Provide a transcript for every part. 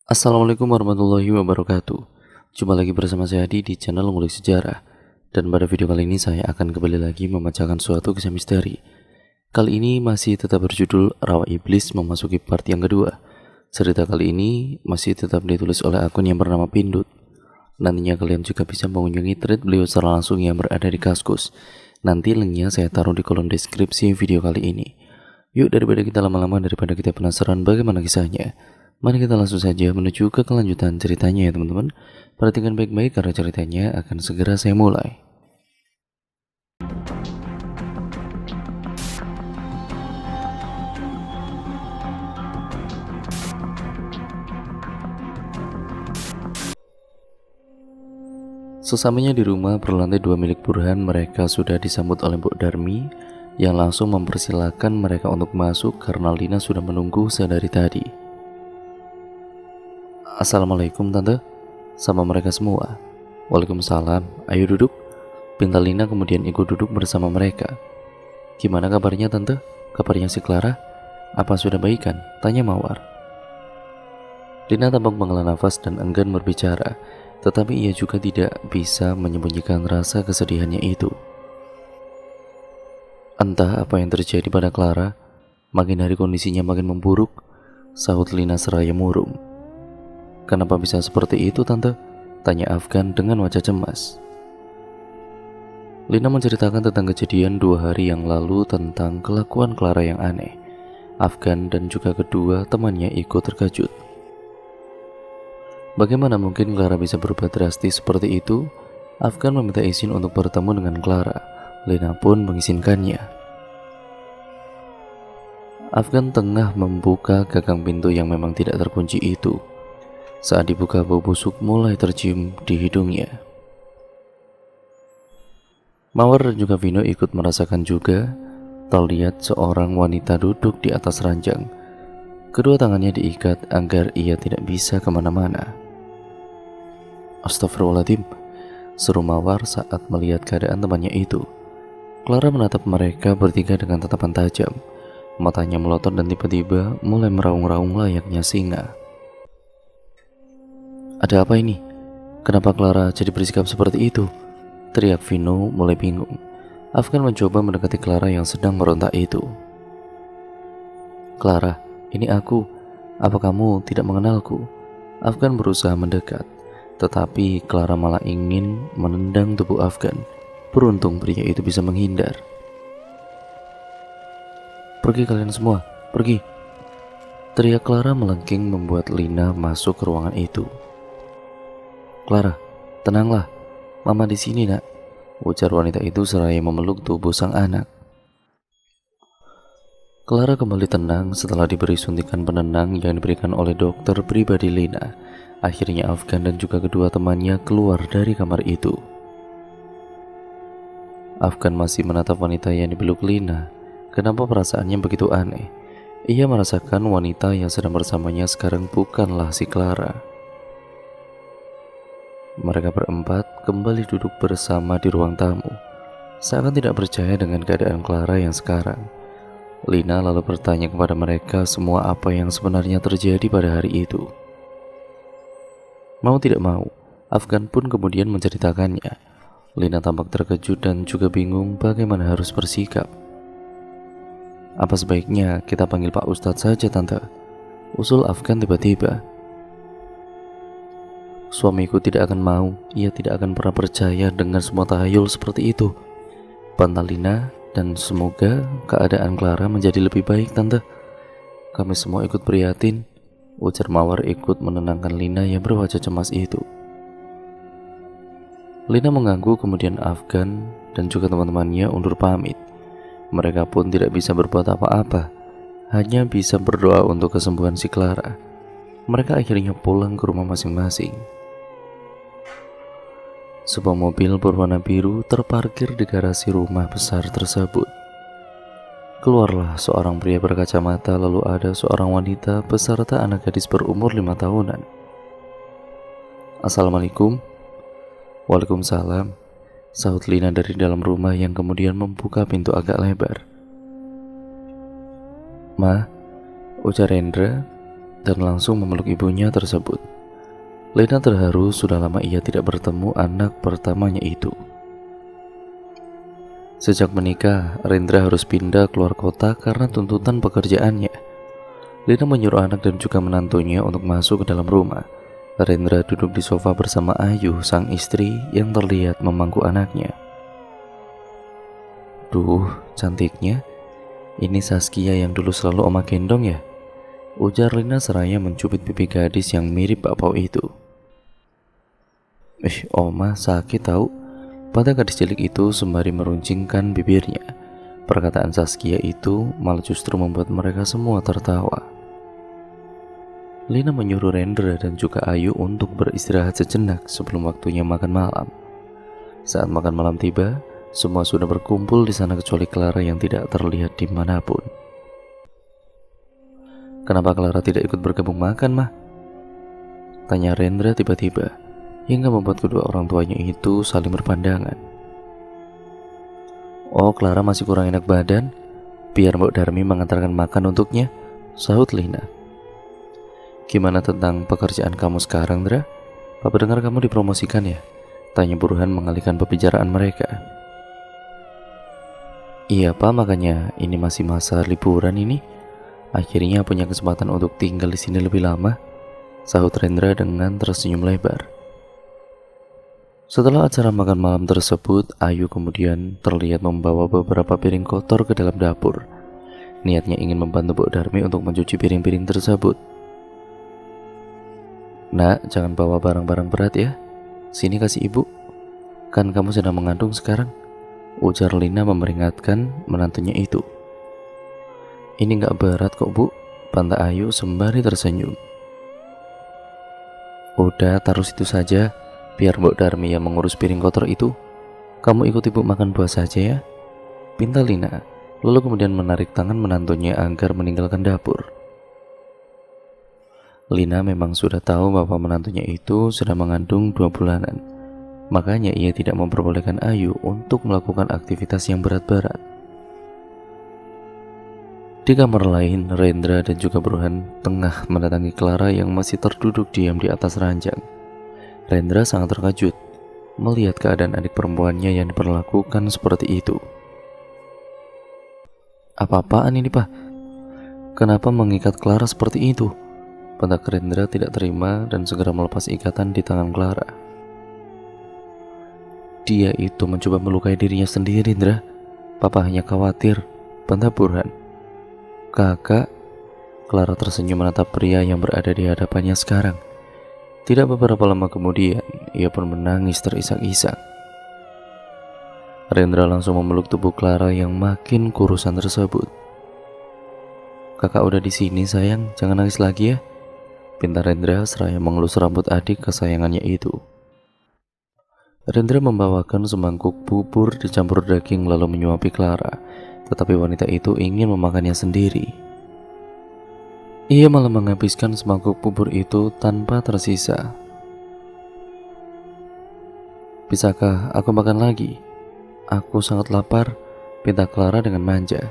Assalamualaikum warahmatullahi wabarakatuh. Jumpa lagi bersama saya Adi di channel Ngulik Sejarah. Dan pada video kali ini saya akan kembali lagi membacakan suatu kisah misteri. Kali ini masih tetap berjudul Rawa Iblis memasuki part yang kedua. Cerita kali ini masih tetap ditulis oleh akun yang bernama Pindut. Nantinya kalian juga bisa mengunjungi thread beliau secara langsung yang berada di Kaskus. Nanti linknya saya taruh di kolom deskripsi video kali ini. Yuk, daripada kita lama-lama, daripada kita penasaran bagaimana kisahnya, mari kita langsung saja menuju ke kelanjutan ceritanya ya teman-teman. Perhatikan baik-baik karena ceritanya akan segera saya mulai. Sesamanya di rumah berlantai 2 milik Burhan, mereka sudah disambut oleh Mbok Darmi yang langsung mempersilahkan mereka untuk masuk karena Lina sudah menunggu sedari tadi. Assalamualaikum tante, sama mereka semua. Waalaikumsalam, ayo duduk. Pinta Lina kemudian ikut duduk bersama mereka. Gimana kabarnya tante? Kabarnya si Clara? Apa sudah baikan? Tanya Mawar. Lina tampak menghela nafas dan enggan berbicara, tetapi ia juga tidak bisa menyembunyikan rasa kesedihannya itu. Entah apa yang terjadi pada Clara, makin hari kondisinya makin memburuk, sahut Lina seraya murung. Kenapa bisa seperti itu tante? Tanya Afgan dengan wajah cemas. Lina menceritakan tentang kejadian 2 hari yang lalu tentang kelakuan Clara yang aneh. Afgan dan juga kedua temannya ikut terkejut. Bagaimana mungkin Clara bisa berubah drastis seperti itu? Afgan meminta izin untuk bertemu dengan Clara. Lina pun mengizinkannya. Afgan tengah membuka gagang pintu yang memang tidak terkunci itu. Saat dibuka, bau busuk mulai tercium di hidungnya. Mawar dan juga Vino ikut merasakan juga. Terlihat seorang wanita duduk di atas ranjang. Kedua tangannya diikat agar ia tidak bisa kemana-mana. Astagfirullahaladzim, seru Mawar saat melihat keadaan temannya itu. Clara menatap mereka bertiga dengan tatapan tajam. Matanya melotot dan tiba-tiba mulai meraung-raung layaknya singa. Ada apa ini? Kenapa Clara jadi bersikap seperti itu? Teriak Vino mulai bingung. Afgan mencoba mendekati Clara yang sedang merontak itu. Clara, ini aku. Apa kamu tidak mengenalku? Afgan berusaha mendekat, tetapi Clara malah ingin menendang tubuh Afgan. Beruntung pria itu bisa menghindar. Pergi kalian semua, pergi. Teriak Clara melengking membuat Lina masuk ke ruangan itu. Clara, tenanglah. Mama di sini, nak. Ujar wanita itu seraya memeluk tubuh sang anak. Clara kembali tenang setelah diberi suntikan penenang yang diberikan oleh dokter pribadi Lina. Akhirnya Afgan dan juga kedua temannya keluar dari kamar itu. Afgan masih menatap wanita yang dipeluk Lina. Kenapa perasaannya begitu aneh? Ia merasakan wanita yang sedang bersamanya sekarang bukanlah si Clara. Mereka berempat kembali duduk bersama di ruang tamu. Seakan tidak percaya dengan keadaan Clara yang sekarang. Lina lalu bertanya kepada mereka semua apa yang sebenarnya terjadi pada hari itu. Mau tidak mau, Afgan pun kemudian menceritakannya. Lina tampak terkejut dan juga bingung bagaimana harus bersikap. Apa sebaiknya kita panggil Pak Ustadz saja tante? Usul Afgan tiba-tiba. Suamiku tidak akan mau, ia tidak akan pernah percaya dengan semua tahayul seperti itu. Bantah Lina, dan semoga keadaan Clara menjadi lebih baik tante. Kami semua ikut prihatin, ujar Mawar ikut menenangkan Lina yang berwajah cemas itu. Lina mengganggu kemudian Afgan dan juga teman-temannya undur pamit. Mereka pun tidak bisa berbuat apa-apa, hanya bisa berdoa untuk kesembuhan si Clara. Mereka akhirnya pulang ke rumah masing-masing. Sebuah mobil berwarna biru terparkir di garasi rumah besar tersebut. Keluarlah seorang pria berkacamata, lalu ada seorang wanita beserta anak gadis berumur 5 tahunan. Assalamualaikum. Waalaikumsalam, sahut Lina dari dalam rumah yang kemudian membuka pintu agak lebar. Ma, ujar Rendra dan langsung memeluk ibunya tersebut. Lena terharu, sudah lama ia tidak bertemu anak pertamanya itu. Sejak menikah, Rendra harus pindah keluar kota karena tuntutan pekerjaannya. Lena menyuruh anak dan juga menantunya untuk masuk ke dalam rumah. Rendra duduk di sofa bersama Ayu, sang istri yang terlihat memangku anaknya. Duh, cantiknya. Ini Saskia yang dulu selalu Oma gendong ya? Ujar Lena seraya mencubit pipi gadis yang mirip bakpao itu. Oma sakit tahu. Pada gadis cilik itu sembari meruncingkan bibirnya. Perkataan Saskia itu malah justru membuat mereka semua tertawa. Lena menyuruh Rendra dan juga Ayu untuk beristirahat sejenak sebelum waktunya makan malam. Saat makan malam tiba, semua sudah berkumpul di sana kecuali Clara yang tidak terlihat dimanapun. Kenapa Clara tidak ikut bergabung makan, Mah? Tanya Rendra tiba-tiba, hingga membuat kedua orang tuanya itu saling berpandangan. Oh, Clara masih kurang enak badan. Biar Mbak Darmi mengantarkan makan untuknya, sahut Lena. Gimana tentang pekerjaan kamu sekarang, Dra? Papa dengar kamu dipromosikan ya? Tanya Burhan mengalihkan pembicaraan mereka. Iya Pak, makanya ini masih masa liburan ini. Akhirnya punya kesempatan untuk tinggal di sini lebih lama, sahut Rendra dengan tersenyum lebar. Setelah acara makan malam tersebut, Ayu kemudian terlihat membawa beberapa piring kotor ke dalam dapur. Niatnya ingin membantu Mbok Darmi untuk mencuci piring-piring tersebut. Nak, jangan bawa barang-barang berat ya. Sini kasih ibu. Kan kamu sedang mengandung sekarang, ujar Lina memperingatkan menantunya itu. Ini gak berat kok Bu, bantah Ayu sembari tersenyum. Udah, taruh situ saja, biar Mbok Darmi yang mengurus piring kotor itu. Kamu ikut ibu makan buah saja ya, pinta Lina, lalu kemudian menarik tangan menantunya agar meninggalkan dapur. Lina memang sudah tahu bahwa menantunya itu sudah mengandung 2 bulanan. Makanya ia tidak memperbolehkan Ayu untuk melakukan aktivitas yang berat-berat. Di kamar lain, Rendra dan juga Burhan tengah mendatangi Clara yang masih terduduk diam di atas ranjang. Rendra sangat terkejut melihat keadaan adik perempuannya yang diperlakukan seperti itu. Apa-apaan ini, Pak? Kenapa mengikat Clara seperti itu? Bentak Rendra tidak terima dan segera melepas ikatan di tangan Clara. Dia itu mencoba melukai dirinya sendiri, Indra. Papa hanya khawatir, bentak Burhan. Kakak, Clara tersenyum menatap pria yang berada di hadapannya sekarang. Tidak beberapa lama kemudian, ia pun menangis terisak-isak. Rendra langsung memeluk tubuh Clara yang makin kurusan tersebut. Kakak udah di sini sayang, jangan nangis lagi ya, pinta Rendra seraya mengelus rambut adik kesayangannya itu. Rendra membawakan semangkuk bubur dicampur daging lalu menyuapi Clara, tetapi wanita itu ingin memakannya sendiri. Ia malah menghabiskan semangkuk bubur itu tanpa tersisa. Bisakah aku makan lagi? Aku sangat lapar, pinta Clara dengan manja.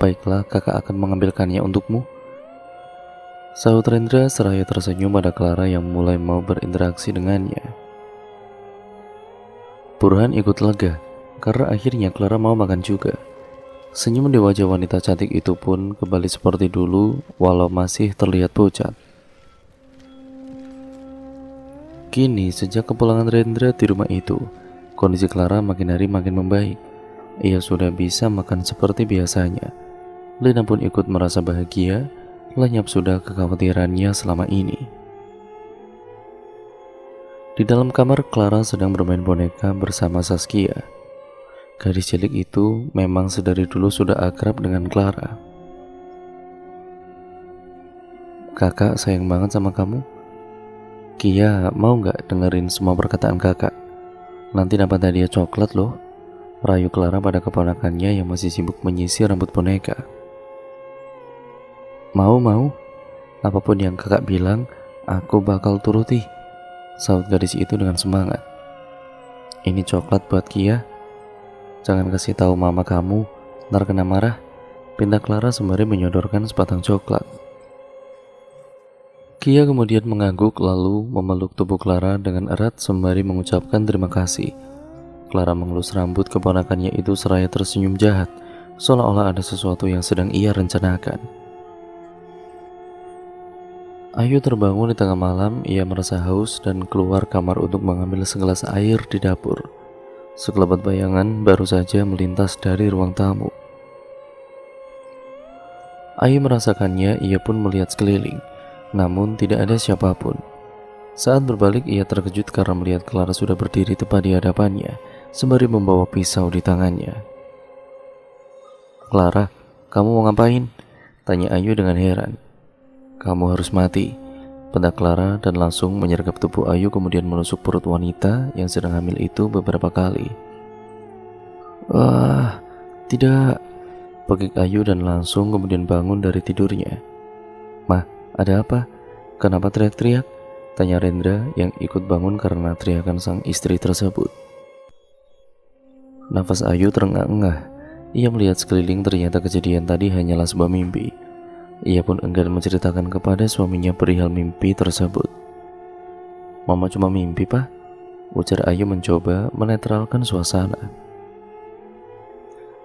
Baiklah, kakak akan mengambilkannya untukmu, sahut Rendra seraya tersenyum pada Clara yang mulai mau berinteraksi dengannya. Burhan ikut lega karena akhirnya Clara mau makan juga. Senyum di wajah wanita cantik itu pun kembali seperti dulu walau masih terlihat pucat. Kini sejak kepulangan Rendra di rumah itu, kondisi Clara makin hari makin membaik. Ia sudah bisa makan seperti biasanya. Lena pun ikut merasa bahagia, lenyap sudah kekhawatirannya selama ini. Di dalam kamar, Clara sedang bermain boneka bersama Saskia. Gadis cilik itu memang sedari dulu sudah akrab dengan Clara. Kakak sayang banget sama kamu. Kia mau gak dengerin semua perkataan kakak? Nanti dapat hadiah coklat loh, rayu Clara pada keponakannya yang masih sibuk menyisir rambut boneka. Mau, apapun yang kakak bilang, aku bakal turuti, sahut gadis itu dengan semangat. Ini coklat buat Kia. Jangan kasih tahu mama kamu, ntar kena marah, pinta Clara sembari menyodorkan sebatang coklat. Kia kemudian mengangguk lalu memeluk tubuh Clara dengan erat sembari mengucapkan terima kasih. Clara mengelus rambut keponakannya itu seraya tersenyum jahat, seolah-olah ada sesuatu yang sedang ia rencanakan. Ayu terbangun di tengah malam, ia merasa haus dan keluar kamar untuk mengambil segelas air di dapur. Sekelebat bayangan baru saja melintas dari ruang tamu. Ayu merasakannya, ia pun melihat sekeliling, namun tidak ada siapapun. Saat berbalik, ia terkejut karena melihat Clara sudah berdiri tepat di hadapannya, sembari membawa pisau di tangannya. "Clara, kamu mau ngapain?" tanya Ayu dengan heran. "Kamu harus mati," bentak Clara dan langsung menyergap tubuh Ayu kemudian menusuk perut wanita yang sedang hamil itu beberapa kali. "Wah, tidak," pekik Ayu dan langsung kemudian bangun dari tidurnya. "Mah, ada apa? Kenapa teriak-teriak?" tanya Rendra yang ikut bangun karena teriakan sang istri tersebut. Nafas Ayu terengah-engah. Ia melihat sekeliling, ternyata kejadian tadi hanyalah sebuah mimpi. Ia pun enggan menceritakan kepada suaminya perihal mimpi tersebut. "Mama cuma mimpi, Pak," ujar Ayu mencoba menetralkan suasana.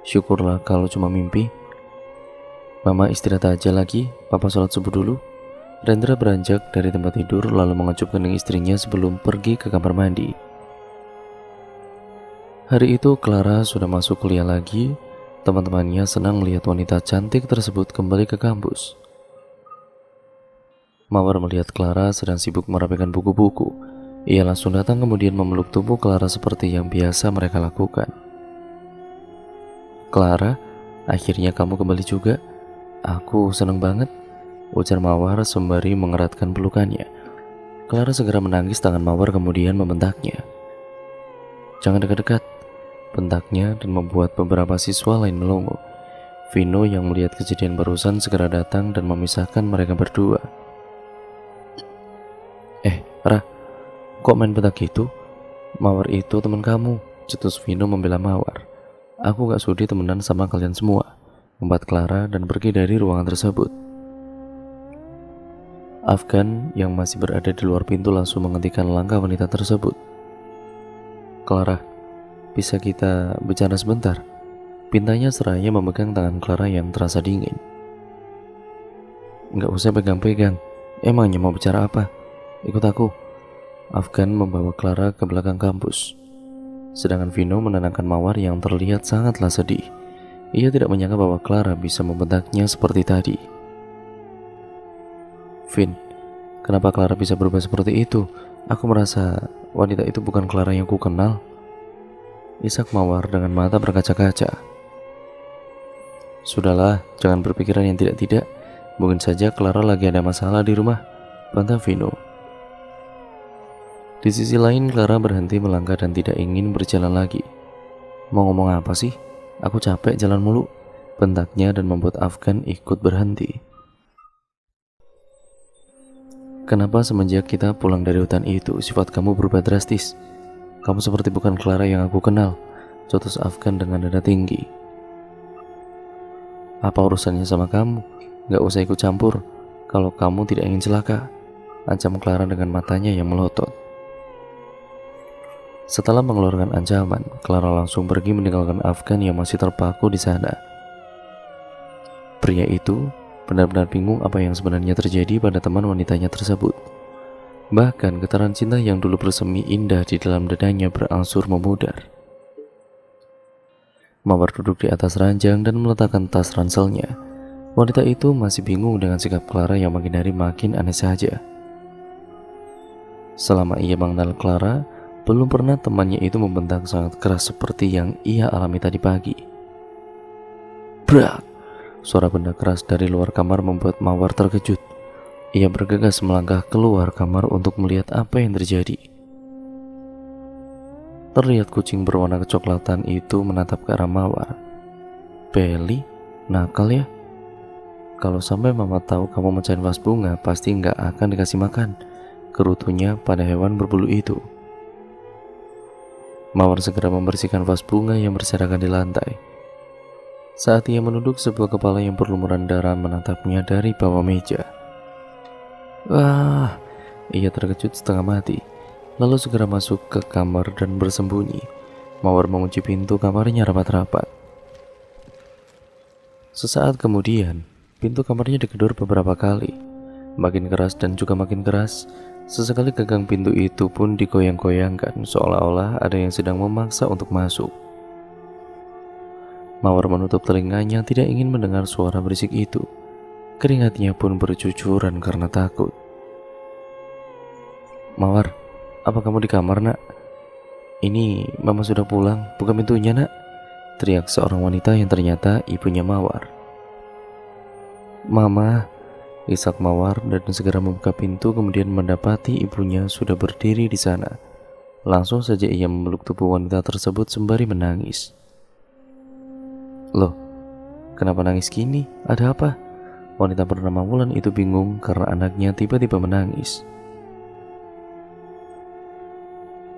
"Syukurlah kalau cuma mimpi. Mama istirahat aja lagi, Papa sholat subuh dulu." Rendra beranjak dari tempat tidur lalu mengecup kening istrinya sebelum pergi ke kamar mandi. Hari itu Clara sudah masuk kuliah lagi. Teman-temannya senang melihat wanita cantik tersebut kembali ke kampus. Mawar melihat Clara sedang sibuk merapikan buku-buku. Ia langsung datang kemudian memeluk tubuh Clara seperti yang biasa mereka lakukan. "Clara, akhirnya kamu kembali juga. Aku senang banget," ujar Mawar sembari mengeratkan pelukannya. Clara segera menangis, tangan Mawar kemudian membentaknya. "Jangan dekat-dekat," bentaknya dan membuat beberapa siswa lain melongo. Vino yang melihat kejadian barusan segera datang dan memisahkan mereka berdua. Ra, kok main bentak gitu? Mawar itu teman kamu," cetus Vino membela Mawar. "Aku gak sudi temenan sama kalian semua," empat Clara dan pergi dari ruangan tersebut. Afgan yang masih berada di luar pintu langsung menghentikan langkah wanita tersebut. "Clara, bisa kita bicara sebentar?" Pintanya seraya memegang tangan Clara yang terasa dingin. "Nggak usah pegang-pegang. Emangnya mau bicara apa? Ikut aku." Afgan membawa Clara ke belakang kampus. Sedangkan Vino menenangkan Mawar yang terlihat sangatlah sedih. Ia tidak menyangka bahwa Clara bisa membentaknya seperti tadi. "Vin, kenapa Clara bisa berubah seperti itu? Aku merasa wanita itu bukan Clara yang ku kenal," isak Mawar dengan mata berkaca-kaca. "Sudahlah, jangan berpikiran yang tidak-tidak. Mungkin saja Clara lagi ada masalah di rumah," bantah Vino. Di sisi lain, Clara berhenti melangkah dan tidak ingin berjalan lagi. "Mau ngomong apa sih? Aku capek jalan mulu," bentaknya dan membuat Afgan ikut berhenti. "Kenapa semenjak kita pulang dari hutan itu, sifat kamu berubah drastis? Kamu seperti bukan Clara yang aku kenal," cetus Afgan dengan nada tinggi. "Apa urusannya sama kamu? Gak usah ikut campur. Kalau kamu tidak ingin celaka," ancam Clara dengan matanya yang melotot. Setelah mengeluarkan ancaman, Clara langsung pergi meninggalkan Afgan yang masih terpaku di sana. Pria itu benar-benar bingung apa yang sebenarnya terjadi pada teman wanitanya tersebut. Bahkan getaran cinta yang dulu bersemi indah di dalam dadanya berangsur memudar. Mawar duduk di atas ranjang dan meletakkan tas ranselnya. Wanita itu masih bingung dengan sikap Clara yang makin hari makin aneh saja. Selama ia mengenal Clara, belum pernah temannya itu membentak sangat keras seperti yang ia alami tadi pagi. Brak! Suara benda keras dari luar kamar membuat Mawar terkejut. Ia bergegas melangkah keluar kamar untuk melihat apa yang terjadi. Terlihat kucing berwarna kecoklatan itu menatap ke arah Mawar. "Beli, nakal ya. Kalau sampai mama tahu kamu mecahin vas bunga, pasti nggak akan dikasih makan," kerutunya pada hewan berbulu itu. Mawar segera membersihkan vas bunga yang berserakan di lantai. Saat ia menunduk, sebuah kepala yang berlumuran darah menatapnya dari bawah meja. Wah, ia terkejut setengah mati, lalu segera masuk ke kamar dan bersembunyi. Mawar mengunci pintu kamarnya rapat-rapat. Sesaat kemudian, pintu kamarnya digedor beberapa kali, makin keras dan juga makin keras. Sesekali gagang pintu itu pun digoyang-goyangkan, seolah-olah ada yang sedang memaksa untuk masuk. Mawar menutup telinganya, tidak ingin mendengar suara berisik itu. Keringatnya pun bercucuran karena takut. Mawar, apa kamu di kamar, nak? Ini mama sudah pulang, buka pintunya, nak, teriak seorang wanita yang ternyata ibunya Mawar. Mama, isak Mawar dan segera membuka pintu, kemudian mendapati ibunya sudah berdiri di sana. Langsung saja ia memeluk tubuh wanita tersebut sembari menangis. Loh, kenapa nangis gini? Ada apa? Wanita bernama Wulan itu bingung karena anaknya tiba-tiba menangis.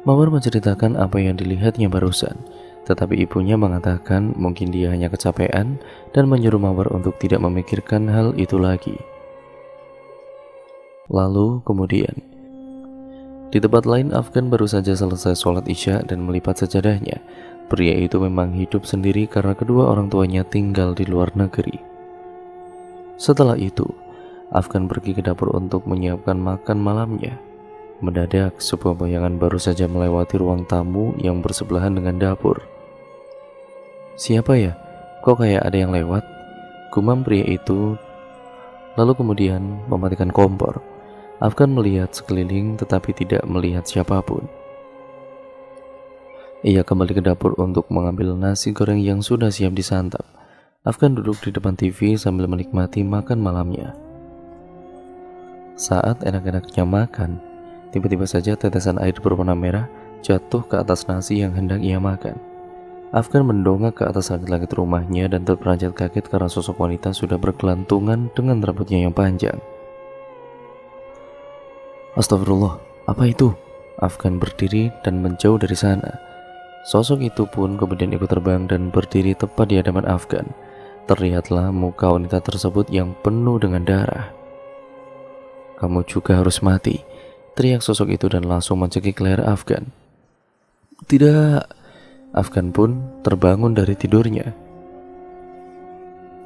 Mawar menceritakan apa yang dilihatnya barusan, tetapi ibunya mengatakan mungkin dia hanya kecapean dan menyuruh Mawar untuk tidak memikirkan hal itu lagi. Lalu kemudian, di tempat lain Afgan baru saja selesai sholat isya dan melipat sajadahnya. Pria itu memang hidup sendiri karena kedua orang tuanya tinggal di luar negeri. Setelah itu, Afgan pergi ke dapur untuk menyiapkan makan malamnya. Mendadak, sebuah bayangan baru saja melewati ruang tamu yang bersebelahan dengan dapur. Siapa ya? Kok kayak ada yang lewat? Gumam pria itu, lalu kemudian mematikan kompor. Afgan melihat sekeliling tetapi tidak melihat siapapun. Ia kembali ke dapur untuk mengambil nasi goreng yang sudah siap disantap. Afgan duduk di depan TV sambil menikmati makan malamnya. Saat enak-enaknya makan, tiba-tiba saja tetesan air berwarna merah jatuh ke atas nasi yang hendak ia makan. Afgan mendongak ke atas langit-langit rumahnya dan terperanjat kaget karena sosok wanita sudah bergelantungan dengan rambutnya yang panjang. Astagfirullah, apa itu? Afgan berdiri dan menjauh dari sana. Sosok itu pun kemudian ikut terbang dan berdiri tepat di hadapan Afgan. Terlihatlah muka wanita tersebut yang penuh dengan darah. Kamu juga harus mati, teriak sosok itu dan langsung mencekik leher Afgan. Tidak, Afgan pun terbangun dari tidurnya.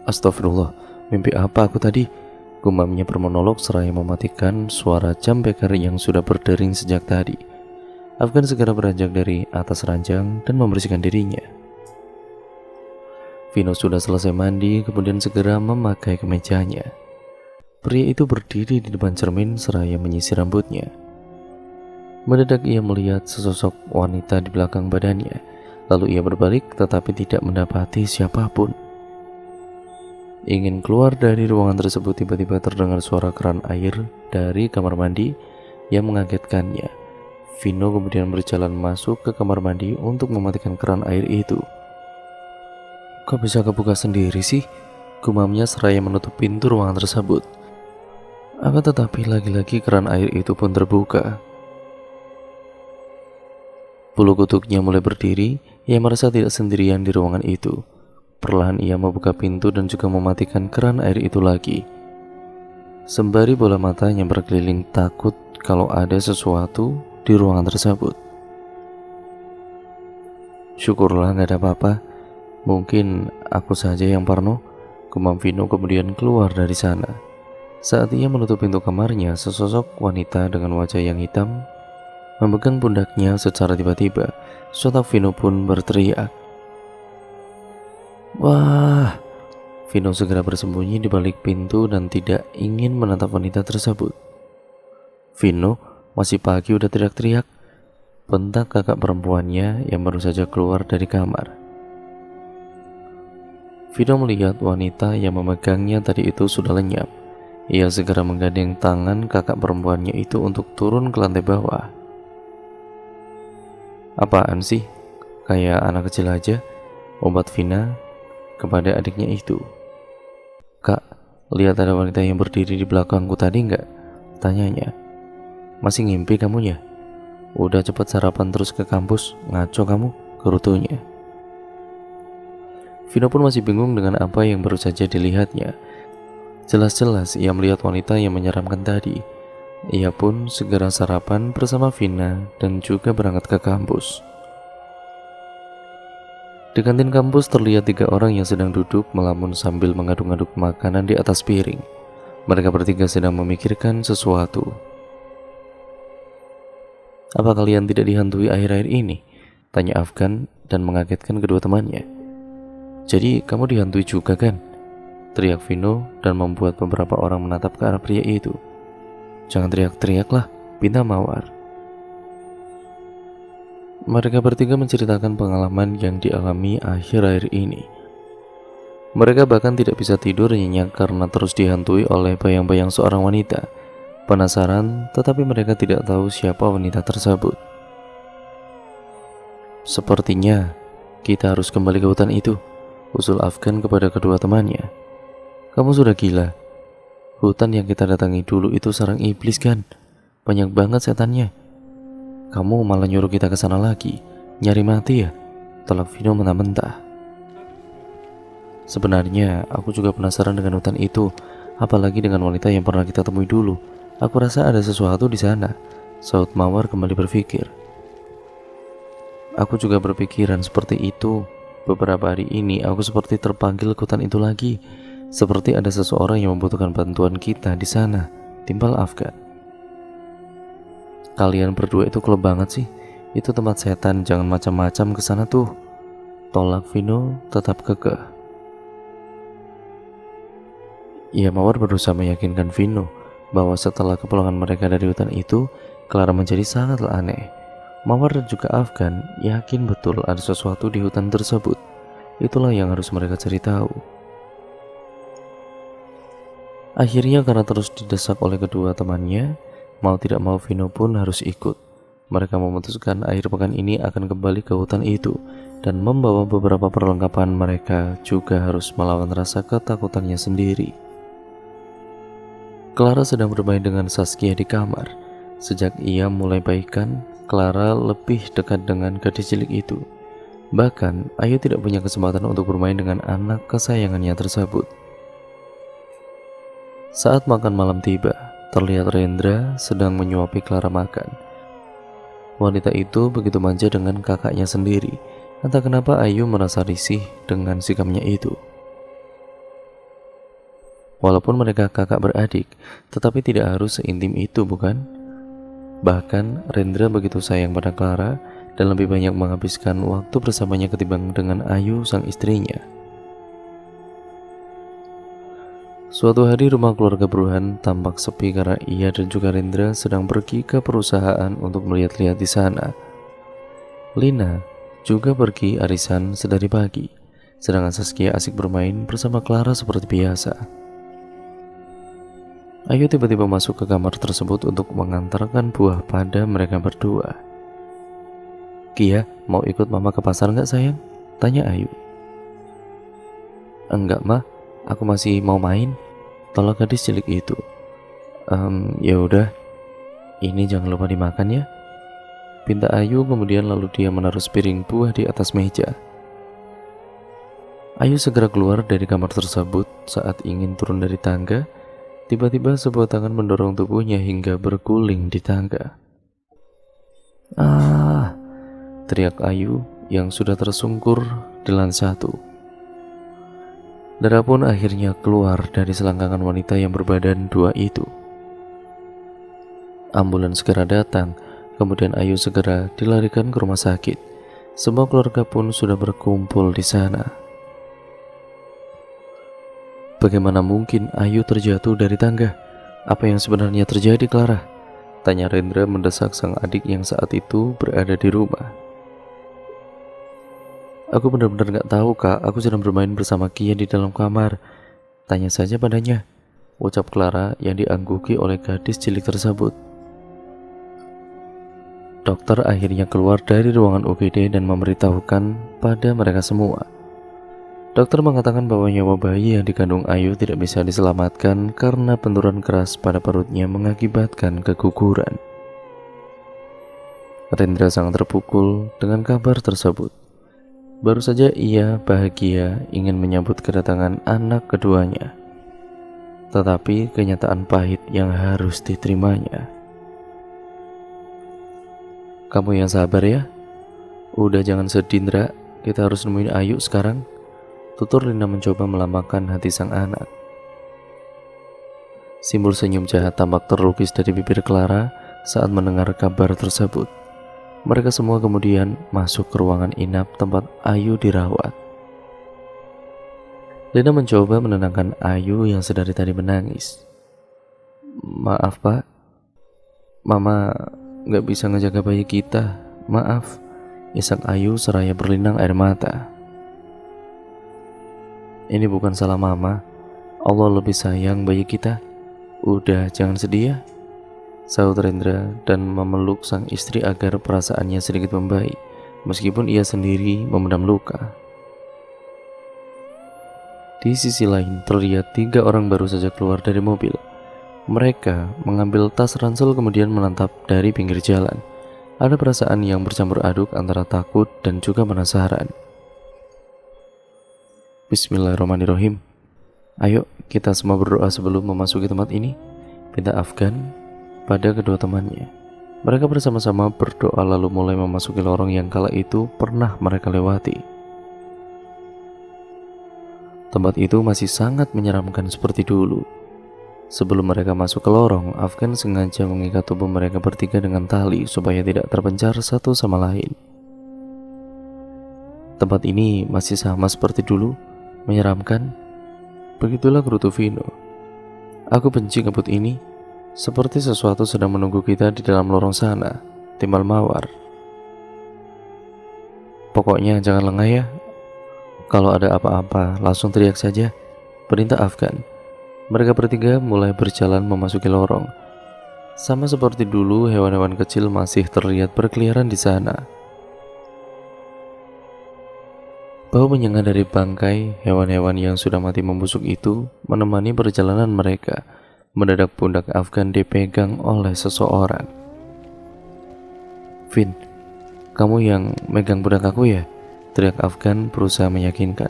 Astagfirullah, mimpi apa aku tadi? Gumamnya bermonolog seraya mematikan suara jam beker yang sudah berdering sejak tadi. Afgan segera beranjak dari atas ranjang dan membersihkan dirinya. Vino sudah selesai mandi, kemudian segera memakai kemejanya. Pria itu berdiri di depan cermin seraya menyisir rambutnya. Mendadak ia melihat sesosok wanita di belakang badannya. Lalu ia berbalik tetapi tidak mendapati siapapun. Ingin keluar dari ruangan tersebut, tiba-tiba terdengar suara keran air dari kamar mandi yang mengagetkannya. Vino kemudian berjalan masuk ke kamar mandi untuk mematikan keran air itu. Kok bisa kebuka sendiri sih? Gumamnya seraya menutup pintu ruangan tersebut. Akan tetapi lagi-lagi keran air itu pun terbuka. Bulu kuduknya mulai berdiri, ia merasa tidak sendirian di ruangan itu. Perlahan ia membuka pintu dan juga mematikan keran air itu lagi. Sembari bola matanya berkeliling takut kalau ada sesuatu di ruangan tersebut. Syukurlah gak ada apa-apa. Mungkin aku saja yang parno, gumam Vino kemudian keluar dari sana. Saat ia menutup pintu kamarnya, sesosok wanita dengan wajah yang hitam memegang pundaknya secara tiba-tiba. Sontak Vino pun berteriak. Wah! Vino segera bersembunyi di balik pintu dan tidak ingin menatap wanita tersebut. Vino, masih pagi udah teriak-teriak, bentak kakak perempuannya yang baru saja keluar dari kamar. Vino melihat wanita yang memegangnya tadi itu sudah lenyap. Ia segera menggandeng tangan kakak perempuannya itu untuk turun ke lantai bawah. Apaan sih? Kayak anak kecil aja, obat Vina kepada adiknya itu. Kak, lihat ada wanita yang berdiri di belakangku tadi nggak? Tanyanya. Masih ngimpi kamu ya? Udah cepet sarapan terus ke kampus, ngaco kamu, gerutunya. Vino pun masih bingung dengan apa yang baru saja dilihatnya. Jelas-jelas ia melihat wanita yang menyeramkan tadi. Ia pun segera sarapan bersama Vina dan juga berangkat ke kampus. Di kantin kampus terlihat 3 orang yang sedang duduk melamun sambil mengaduk-aduk makanan di atas piring. Mereka bertiga sedang memikirkan sesuatu. "Apa kalian tidak dihantui akhir-akhir ini?" tanya Afgan dan mengagetkan kedua temannya. "Jadi kamu dihantui juga kan?" teriak Vino dan membuat beberapa orang menatap ke arah pria itu. "Jangan teriak-teriak lah," pinta Mawar. Mereka bertiga menceritakan pengalaman yang dialami akhir-akhir ini. Mereka bahkan tidak bisa tidur nyenyak karena terus dihantui oleh bayang-bayang seorang wanita. Penasaran, tetapi mereka tidak tahu siapa wanita tersebut. "Sepertinya kita harus kembali ke hutan itu," usul Afgan kepada kedua temannya. "Kamu sudah gila. Hutan yang kita datangi dulu itu sarang iblis kan? Banyak banget setannya. Kamu malah nyuruh kita ke sana lagi. Nyari mati ya?" tolak Vino mentah-mentah. "Sebenarnya aku juga penasaran dengan hutan itu, apalagi dengan wanita yang pernah kita temui dulu. Aku rasa ada sesuatu di sana," saut Mawar kembali berpikir. "Aku juga berpikiran seperti itu. Beberapa hari ini aku seperti terpanggil ke hutan itu lagi. Seperti ada seseorang yang membutuhkan bantuan kita di sana," timpal Afgan. "Kalian berdua itu klub banget sih. Itu tempat setan, jangan macam-macam ke sana tuh," tolak Vino tetap kekeh. Ia Mawar berusaha meyakinkan Vino bahwa setelah kepulangan mereka dari hutan itu, Clara menjadi sangatlah aneh. Mawar dan juga Afgan yakin betul ada sesuatu di hutan tersebut. Itulah yang harus mereka cari tahu. Akhirnya karena terus didesak oleh kedua temannya, mau tidak mau Vino pun harus ikut. Mereka memutuskan akhir pekan ini akan kembali ke hutan itu dan membawa beberapa perlengkapan. Mereka juga harus melawan rasa ketakutannya sendiri. Clara sedang bermain dengan Saskia di kamar. Sejak ia mulai baikan, Clara lebih dekat dengan gadis cilik itu. Bahkan, Ayu tidak punya kesempatan untuk bermain dengan anak kesayangannya tersebut. Saat makan malam tiba, terlihat Rendra sedang menyuapi Clara makan. Wanita itu begitu manja dengan kakaknya sendiri. Entah kenapa Ayu merasa risih dengan sikapnya itu. Walaupun mereka kakak beradik, tetapi tidak harus seintim itu, bukan? Bahkan Rendra begitu sayang pada Clara dan lebih banyak menghabiskan waktu bersamanya ketimbang dengan Ayu sang istrinya. Suatu hari rumah keluarga Bruhan tampak sepi karena ia dan juga Rendra sedang pergi ke perusahaan untuk melihat-lihat di sana. Lina juga pergi arisan sedari pagi, sedangkan Saskia asik bermain bersama Clara seperti biasa. Ayu tiba-tiba masuk ke kamar tersebut untuk mengantarkan buah pada mereka berdua. "Kia, mau ikut mama ke pasar nggak sayang?" tanya Ayu. "Enggak mah, aku masih mau main," tolak gadis cilik itu. Ya udah, ini jangan lupa dimakan ya," pinta Ayu, kemudian lalu dia menaruh piring buah di atas meja. Ayu segera keluar dari kamar tersebut. Saat ingin turun dari tangga, tiba-tiba sebuah tangan mendorong tubuhnya hingga berguling di tangga. "Ah!" teriak Ayu yang sudah tersungkur di lantai 1. Darah pun akhirnya keluar dari selangkangan wanita yang berbadan 2 itu. Ambulans segera datang, kemudian Ayu segera dilarikan ke rumah sakit. Semua keluarga pun sudah berkumpul di sana. "Bagaimana mungkin Ayu terjatuh dari tangga? Apa yang sebenarnya terjadi, Clara?" tanya Rendra mendesak sang adik yang saat itu berada di rumah. "Aku benar-benar gak tahu, Kak. Aku sedang bermain bersama Kia di dalam kamar. Tanya saja padanya," ucap Clara yang diangguki oleh gadis cilik tersebut. Dokter akhirnya keluar dari ruangan UGD dan memberitahukan pada mereka semua. Dokter mengatakan bahwa nyawa bayi yang dikandung Ayu tidak bisa diselamatkan karena benturan keras pada perutnya mengakibatkan keguguran. Rendra sangat terpukul dengan kabar tersebut. Baru saja ia bahagia ingin menyambut kedatangan anak keduanya. tetapi kenyataan pahit yang harus diterimanya. Kamu yang sabar ya. Udah jangan sedih, Indra. Kita harus nemuin Ayu sekarang. Tutur Lina mencoba melambangkan hati sang anak. Simbol senyum jahat tampak terlukis dari bibir Clara saat mendengar kabar tersebut. Mereka semua kemudian masuk ke ruangan inap tempat Ayu dirawat. Lina mencoba menenangkan Ayu yang sedari tadi menangis. Maaf Pak, Mama gak bisa ngejaga bayi kita, maaf, isak Ayu seraya berlinang air mata. Ini bukan salah Mama, Allah lebih sayang bayi kita. Udah jangan sedih ya, sahut Rendra dan memeluk sang istri agar perasaannya sedikit membaik, meskipun ia sendiri memendam luka. Di sisi lain terlihat 3 orang baru saja keluar dari mobil. Mereka mengambil tas ransel kemudian menatap dari pinggir jalan. Ada perasaan yang bercampur aduk antara takut dan juga penasaran. Bismillahirrahmanirrahim. Ayo kita semua berdoa sebelum memasuki tempat ini, pinta Afgan pada kedua temannya. Mereka bersama-sama berdoa lalu mulai memasuki lorong yang kala itu pernah mereka lewati. Tempat itu masih sangat menyeramkan seperti dulu. Sebelum mereka masuk ke lorong, Afgan sengaja mengikat tubuh mereka bertiga dengan tali supaya tidak terpencar satu sama lain. Tempat ini masih sama seperti dulu, menyeramkan. Begitulah gerutu Vino. Aku benci ngebut ini, seperti sesuatu sedang menunggu kita di dalam lorong sana, timbal mawar. Pokoknya jangan lengah ya. Kalau ada apa-apa, langsung teriak saja, perintah Afgan. Mereka bertiga mulai berjalan memasuki lorong. Sama seperti dulu, hewan-hewan kecil masih terlihat berkeliaran di sana. Bau menyengat dari bangkai hewan-hewan yang sudah mati membusuk itu menemani perjalanan mereka. Mendadak pundak Afgan dipegang oleh seseorang. Vin, kamu yang megang pundak aku ya? Teriak Afgan berusaha meyakinkan.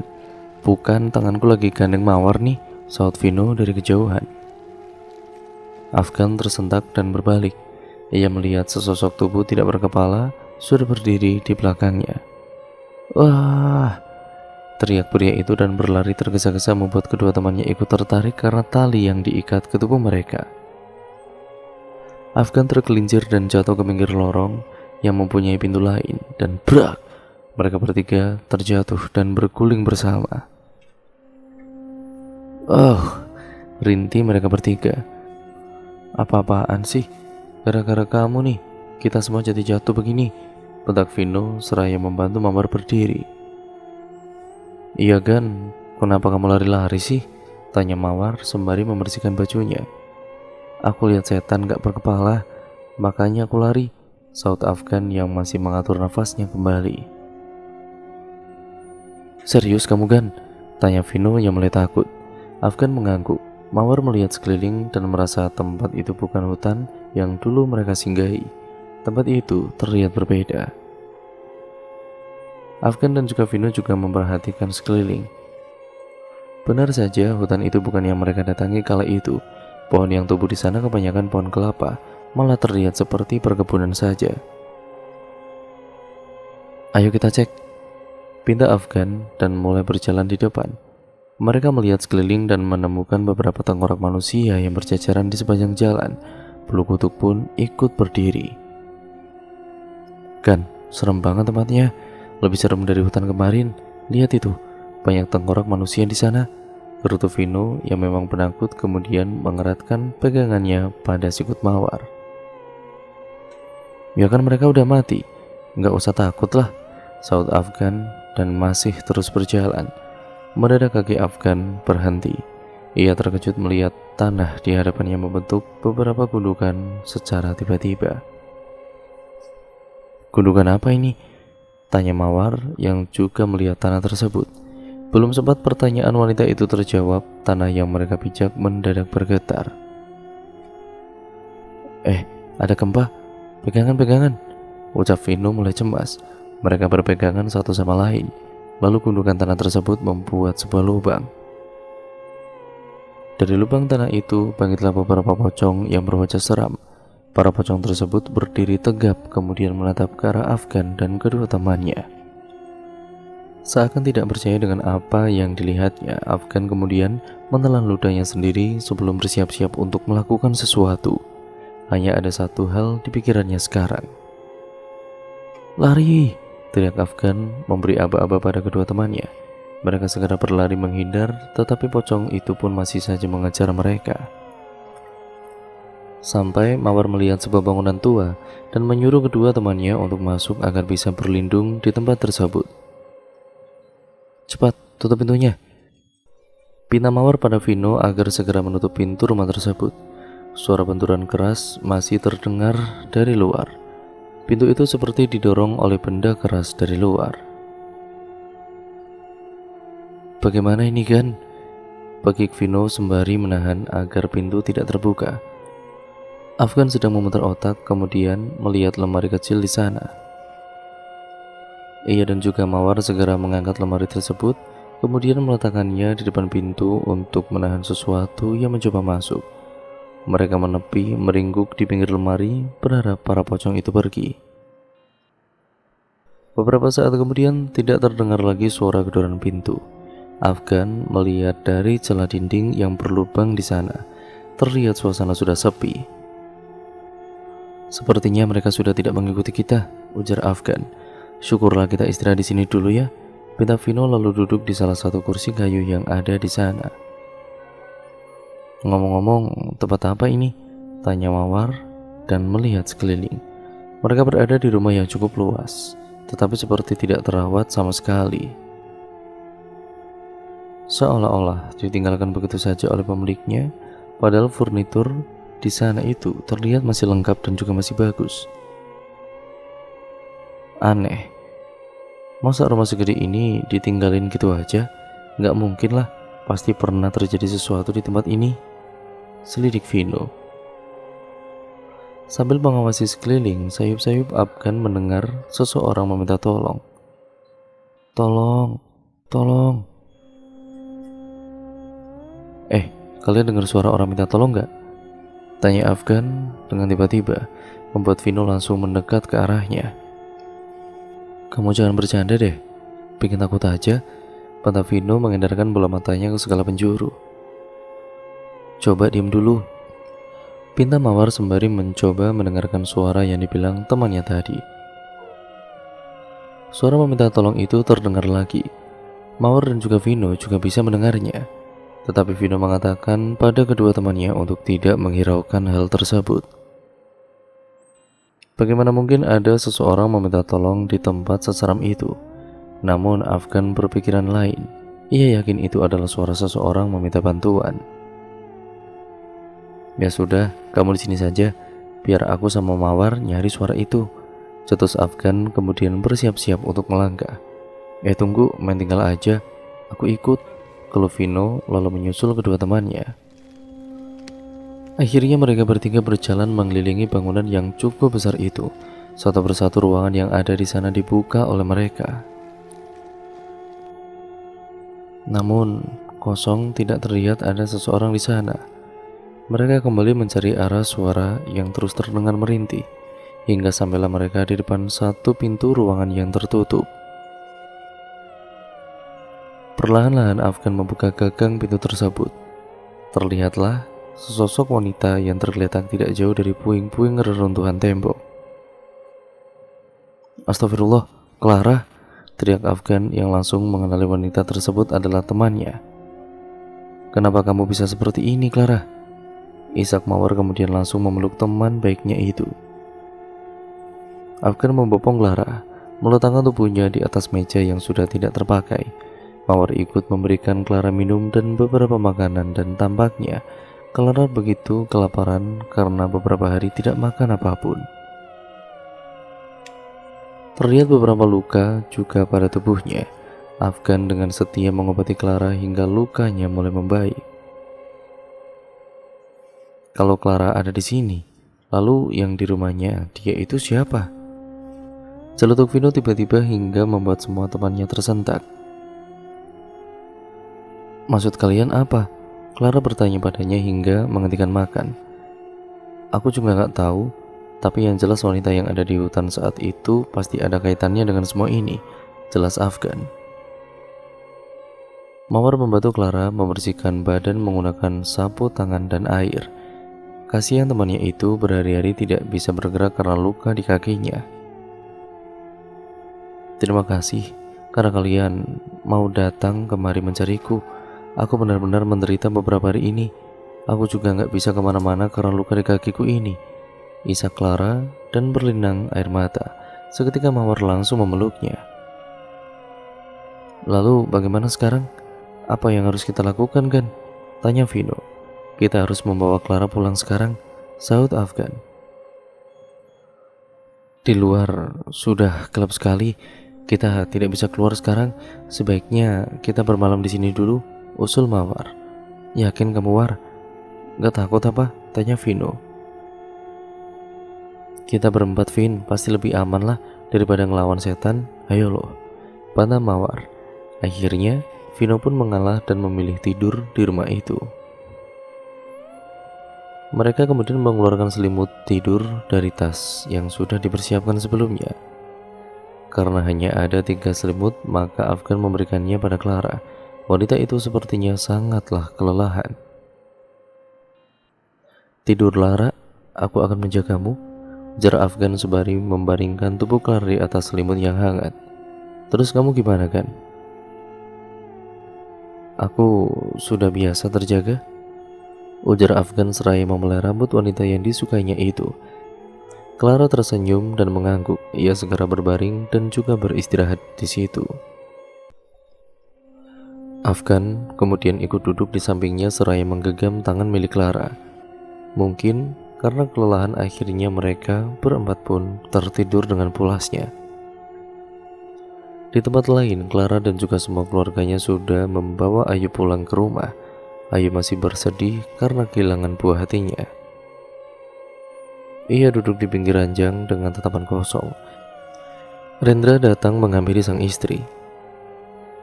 Bukan, tanganku lagi gandeng mawar nih, sahut Vino dari kejauhan. Afgan tersentak dan berbalik. Ia melihat sesosok tubuh tidak berkepala sudah berdiri di belakangnya. Wah! Teriak pria itu dan berlari tergesa-gesa membuat kedua temannya ikut tertarik karena tali yang diikat ke tubuh mereka. Afgan tergelincir dan jatuh ke pinggir lorong yang mempunyai pintu lain dan brak! Mereka bertiga terjatuh dan berguling bersama. Oh, rintih mereka bertiga. Apa-apaan sih? Gara-gara kamu nih, kita semua jadi jatuh begini, bentak Vino seraya membantu Mawar berdiri. Iya Gan, kenapa kamu lari-lari sih? Tanya Mawar sembari membersihkan bajunya. Aku lihat setan gak berkepala, makanya aku lari, sahut Afgan yang masih mengatur nafasnya kembali. Serius kamu Gan? Tanya Vino yang mulai takut. Afgan mengangguk. Mawar melihat sekeliling dan merasa tempat itu bukan hutan yang dulu mereka singgahi. Tempat itu terlihat berbeda. Afgan dan juga Vino juga memperhatikan sekeliling. Benar saja, hutan itu bukan yang mereka datangi kala itu. Pohon yang tumbuh di sana kebanyakan pohon kelapa, malah terlihat seperti perkebunan saja. Ayo kita cek, pinta Afgan dan mulai berjalan di depan. Mereka melihat sekeliling dan menemukan beberapa tengkorak manusia yang berjajaran di sepanjang jalan. Bulu kutuk pun ikut berdiri. Gan, serem banget tempatnya. Lebih serem dari hutan kemarin. Lihat itu, banyak tengkorak manusia di sana. Gerutu Vino yang memang penakut kemudian mengeratkan pegangannya pada sikut Mawar. Ya kan mereka udah mati, nggak usah takut lah, sahut Afgan dan masih terus berjalan. Mendadak kaki Afgan berhenti. Ia terkejut melihat tanah di hadapannya membentuk beberapa gundukan secara tiba-tiba. Gundukan apa ini? Tanya Mawar yang juga melihat tanah tersebut. Belum sempat pertanyaan wanita itu terjawab, tanah yang mereka pijak mendadak bergetar. Ada gempa, pegangan-pegangan, ucap Vino mulai cemas. Mereka berpegangan satu sama lain. Lalu gundukan tanah tersebut membuat sebuah lubang. Dari lubang tanah itu bangkitlah beberapa pocong yang berwajah seram. Para pocong tersebut berdiri tegap kemudian menatap ke arah Afgan dan kedua temannya. Seakan tidak percaya dengan apa yang dilihatnya, Afgan kemudian menelan ludahnya sendiri sebelum bersiap-siap untuk melakukan sesuatu. Hanya ada satu hal di pikirannya sekarang. "Lari!" teriak Afgan memberi aba-aba pada kedua temannya. Mereka segera berlari menghindar, tetapi pocong itu pun masih saja mengejar mereka. Sampai Mawar melihat sebuah bangunan tua dan menyuruh kedua temannya untuk masuk agar bisa berlindung di tempat tersebut. "Cepat, tutup pintunya!" pinta Mawar pada Vino agar segera menutup pintu rumah tersebut. Suara benturan keras masih terdengar dari luar. Pintu itu seperti didorong oleh benda keras dari luar. "Bagaimana ini, Gan?" pekik Vino sembari menahan agar pintu tidak terbuka. Afgan sedang memutar otak, kemudian melihat lemari kecil di sana. Ia dan juga Mawar segera mengangkat lemari tersebut, kemudian meletakkannya di depan pintu untuk menahan sesuatu yang mencoba masuk. Mereka menepi, meringkuk di pinggir lemari, berharap para pocong itu pergi. Beberapa saat kemudian, tidak terdengar lagi suara gedoran pintu. Afgan melihat dari celah dinding yang berlubang di sana. Terlihat suasana sudah sepi. "Sepertinya mereka sudah tidak mengikuti kita," ujar Afgan. "Syukurlah kita istirahat di sini dulu ya," pinta Vino lalu duduk di salah satu kursi kayu yang ada di sana. "Ngomong-ngomong, tempat apa ini?" tanya Mawar dan melihat sekeliling. Mereka berada di rumah yang cukup luas, tetapi seperti tidak terawat sama sekali. Seolah-olah ditinggalkan begitu saja oleh pemiliknya, padahal furnitur di sana itu terlihat masih lengkap dan juga masih bagus. Aneh, masa rumah segede ini ditinggalin gitu aja? Nggak mungkin lah, pasti pernah terjadi sesuatu di tempat ini, selidik Vino. Sambil mengawasi sekeliling, sayup-sayup Afgan mendengar seseorang meminta tolong. Tolong, tolong. Kalian dengar suara orang minta tolong nggak? Tanya Afgan dengan tiba-tiba, membuat Vino langsung mendekat ke arahnya. "Kamu jangan bercanda deh, bikin takut aja," kata Vino mengendarkan bola matanya ke segala penjuru. "Coba diam dulu," pinta Mawar sembari mencoba mendengarkan suara yang dibilang temannya tadi. Suara meminta tolong itu terdengar lagi. Mawar dan juga Vino juga bisa mendengarnya. Tetapi Vino mengatakan pada kedua temannya untuk tidak menghiraukan hal tersebut. Bagaimana mungkin ada seseorang meminta tolong di tempat seseram itu? Namun Afgan berpikiran lain. Ia yakin itu adalah suara seseorang meminta bantuan. "Ya sudah, kamu di sini saja, biar aku sama Mawar nyari suara itu," cetus Afgan kemudian bersiap-siap untuk melangkah. Tunggu, main tinggal aja, aku ikut," kalau Vino lalu menyusul kedua temannya. Akhirnya mereka bertiga berjalan mengelilingi bangunan yang cukup besar itu. Satu persatu ruangan yang ada di sana dibuka oleh mereka. Namun kosong, tidak terlihat ada seseorang di sana. Mereka kembali mencari arah suara yang terus terdengar merintih, hingga sampailah mereka di depan satu pintu ruangan yang tertutup. Perlahan-lahan Afgan membuka gagang pintu tersebut. Terlihatlah sesosok wanita yang tergeletak tidak jauh dari puing-puing reruntuhan tembok. "Astagfirullah, Clara!" teriak Afgan yang langsung mengenali wanita tersebut adalah temannya. "Kenapa kamu bisa seperti ini, Clara?" Isak Mawar kemudian langsung memeluk teman baiknya itu. Afgan membopong Clara, meletakkan tubuhnya di atas meja yang sudah tidak terpakai. Mawar ikut memberikan Clara minum dan beberapa makanan, dan tampaknya Clara begitu kelaparan karena beberapa hari tidak makan apapun. Terlihat beberapa luka juga pada tubuhnya. Afgan dengan setia mengobati Clara hingga lukanya mulai membaik. Kalau Clara ada di sini, lalu yang di rumahnya dia itu siapa? Celetuk Vino tiba-tiba hingga membuat semua temannya tersentak. "Maksud kalian apa? Clara bertanya padanya hingga menghentikan makan. Aku juga nggak tahu, tapi yang jelas wanita yang ada di hutan saat itu pasti ada kaitannya dengan semua ini. Jelas Afgan. Mawar membantu Clara membersihkan badan menggunakan sapu tangan dan air. Kasihan temannya itu berhari-hari tidak bisa bergerak karena luka di kakinya. Terima kasih karena kalian mau datang kemari mencariku. Aku benar-benar menderita beberapa hari ini. Aku juga nggak bisa kemana-mana karena luka di kakiku ini. Isak Clara dan berlinang air mata. Seketika Mawar langsung memeluknya. Lalu bagaimana sekarang? Apa yang harus kita lakukan, Gan? Tanya Vino. Kita harus membawa Clara pulang sekarang, sahut Afgan. Di luar sudah gelap sekali. Kita tidak bisa keluar sekarang. Sebaiknya kita bermalam di sini dulu, usul Mawar. Yakin kamu, War? Gak takut apa? Tanya Vino. Kita berempat, Vin, pasti lebih aman lah daripada ngelawan setan. Ayo loh, bantah Mawar. Akhirnya Vino pun mengalah dan memilih tidur di rumah itu. Mereka kemudian mengeluarkan selimut tidur dari tas yang sudah dipersiapkan sebelumnya. Karena hanya ada 3 selimut, maka Afgan memberikannya pada Clara. Wanita itu sepertinya sangatlah kelelahan. Tidur, Lara, aku akan menjagamu, ujar Afgan sembari membaringkan tubuh Clara di atas selimut yang hangat. Terus kamu gimana, Kan? Aku sudah biasa terjaga, ujar Afgan seraya memulai rambut wanita yang disukainya itu. Clara tersenyum dan mengangguk. Ia segera berbaring dan juga beristirahat di situ. Afgan kemudian ikut duduk di sampingnya seraya menggenggam tangan milik Clara. Mungkin karena kelelahan akhirnya mereka berempat pun tertidur dengan pulasnya. Di tempat lain, Clara dan juga semua keluarganya sudah membawa Ayu pulang ke rumah. Ayu masih bersedih karena kehilangan buah hatinya. Ia duduk di pinggir ranjang dengan tatapan kosong. Rendra datang menghampiri sang istri.